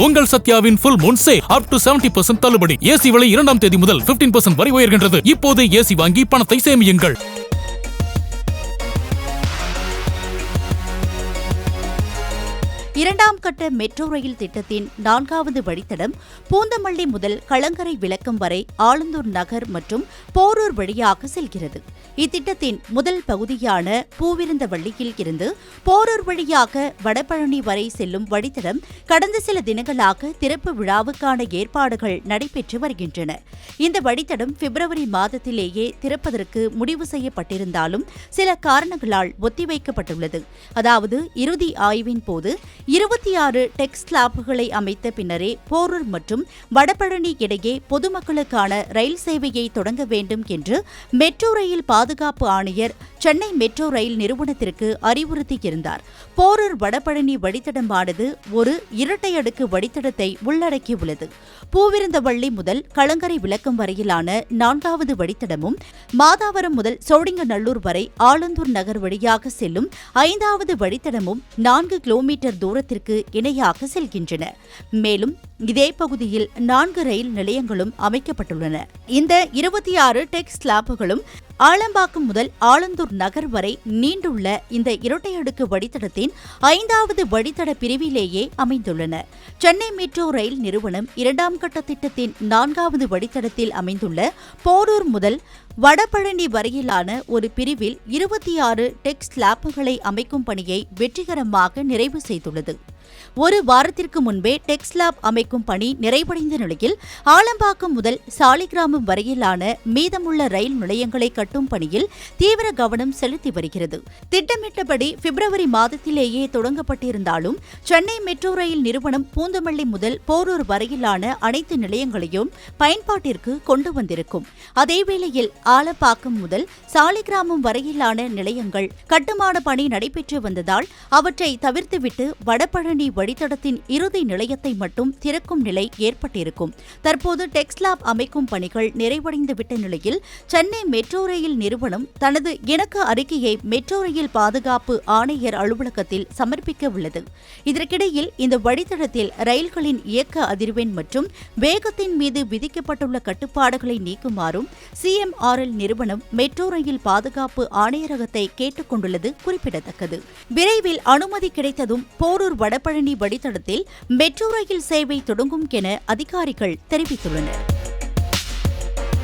உங்கள் சத்யாவின் full moon sale up to 70% தள்ளுபடி. ஏசி விலை 2ஆம் தேதி முதல் 15% வரை உயர்கின்றது. இப்போது ஏசி வாங்கி பணத்தை சேமியுங்கள். இரண்டாம் கட்ட மெட்ரோ ரயில் திட்டத்தின் 4வது வழித்தடம் பூந்தமல்லி முதல் களங்கரை விளக்கம் வரை ஆலந்தூர் நகர் மற்றும் போரூர் வழியாக செல்கிறது. இத்திட்டத்தின் முதல் பகுதியான பூவிருந்தவள்ளியில் இருந்து போரூர் வழியாக வடபழனி வரை செல்லும் வழித்தடம் கடந்த சில தினங்களாக திறப்பு விழாவுக்கான ஏற்பாடுகள் நடைபெற்று வருகின்றன. இந்த வழித்தடம் பிப்ரவரி மாதத்திலேயே திறப்பதற்கு முடிவு செய்யப்பட்டிருந்தாலும் சில காரணங்களால் ஒத்திவைக்கப்பட்டுள்ளது. அதாவது இறுதி ஆய்வின் போது 26 டெக் ஸ்லாப்புகளை அமைத்த பின்னரே போரூர் மற்றும் வடபழனி இடையே பொதுமக்களுக்கான ரயில் சேவையை தொடங்க வேண்டும் என்று மெட்ரோ ரயில் பாதுகாப்பு ஆணையர் சென்னை மெட்ரோ ரயில் நிறுவனத்திற்கு அறிவுறுத்தியிருந்தார். போரூர் வடபழனி வழித்தடமானது ஒரு இரட்டை அடுக்கு வழித்தடத்தை உள்ளடக்கியுள்ளது. பூவிருந்தவள்ளி முதல் களங்கரை விளக்கம் வரையிலான 4வது வழித்தடமும் மாதாவரம் முதல் சோழிங்கநல்லூர் வரை ஆலந்தூர் நகர் வழியாக செல்லும் 5வது வழித்தடமும் 4 கிலோமீட்டர் தூரத்திற்கு இணையாக செல்கின்றன. மேலும் இதே பகுதியில் 4 ரயில் நிலையங்களும் அமைக்கப்பட்டுள்ளன. இந்த 26 டெக் ஸ்லாப்புகளும் ஆலம்பாக்கம் முதல் ஆலந்தூர் நகர் வரை நீண்டுள்ள இந்த இரட்டை அடுக்கு வழித்தடத்தின் 5வது வழித்தட பிரிவிலேயே அமைந்துள்ளன. சென்னை மெட்ரோ ரயில் நிறுவனம் 2ஆம் கட்ட திட்டத்தின் 4வது வழித்தடத்தில் அமைந்துள்ள போரூர் முதல் வடபழனி வரையிலான ஒரு பிரிவில் 26 டெக் ஸ்லாப்புகளை அமைக்கும் பணியை வெற்றிகரமாக நிறைவு செய்துள்ளது. ஒரு வாரத்திற்கு முன்பே டெக் ஸ்லாப் அமைக்கும் பணி நிறைவடைந்த நிலையில் ஆலம்பாக்கம் முதல் சாலிகிராமம் வரையிலான மீதமுள்ள ரயில் நிலையங்களை கட்டும் பணியில் தீவிர கவனம் செலுத்தி வருகிறது. திட்டமிட்டபடி பிப்ரவரி மாதத்திலேயே தொடங்கப்பட்டிருந்தாலும் சென்னை மெட்ரோ ரயில் நிறுவனம் பூந்தமல்லி முதல் போரூர் வரையிலான அனைத்து நிலையங்களையும் பயன்பாட்டிற்கு கொண்டு வந்திருக்கும். அதேவேளையில் ஆலம்பாக்கம் முதல் சாலிகிராமம் வரையிலான நிலையங்கள் கட்டுமான பணி நடைபெற்று வந்ததால் அவற்றை தவிர்த்துவிட்டு வடபழனி வழித்தடத்தின் இறுதி நிலையத்தை மட்டும் திறக்கும் நிலை ஏற்பட்டிருக்கும். தற்போது டெக்ஸ்லாப் அமைக்கும் பணிகள் நிறைவடைந்துவிட்ட நிலையில் சென்னை மெட்ரோ ரயில் நிறுவனம் தனது இணக்க அறிக்கையை மெட்ரோ ரயில் பாதுகாப்பு ஆணையர் அலுவலகத்தில் சமர்ப்பிக்க உள்ளது. இதற்கிடையில் இந்த வழித்தடத்தில் ரயில்களின் இயக்க அதிர்வெண் மற்றும் வேகத்தின் மீது விதிக்கப்பட்டுள்ள கட்டுப்பாடுகளை நீக்குமாறும் CMRL நிறுவனம் மெட்ரோ ரயில் பாதுகாப்பு ஆணையரகத்தை கேட்டுக் கொண்டுள்ளது குறிப்பிடத்தக்கது. விரைவில் அனுமதி கிடைத்ததும் போரூர் வடபழனி வழித்தடத்தில் மெட்ரோ ரயில் சேவை தொடங்கும் என அதிகாரிகள் தெரிவித்துள்ளனர்.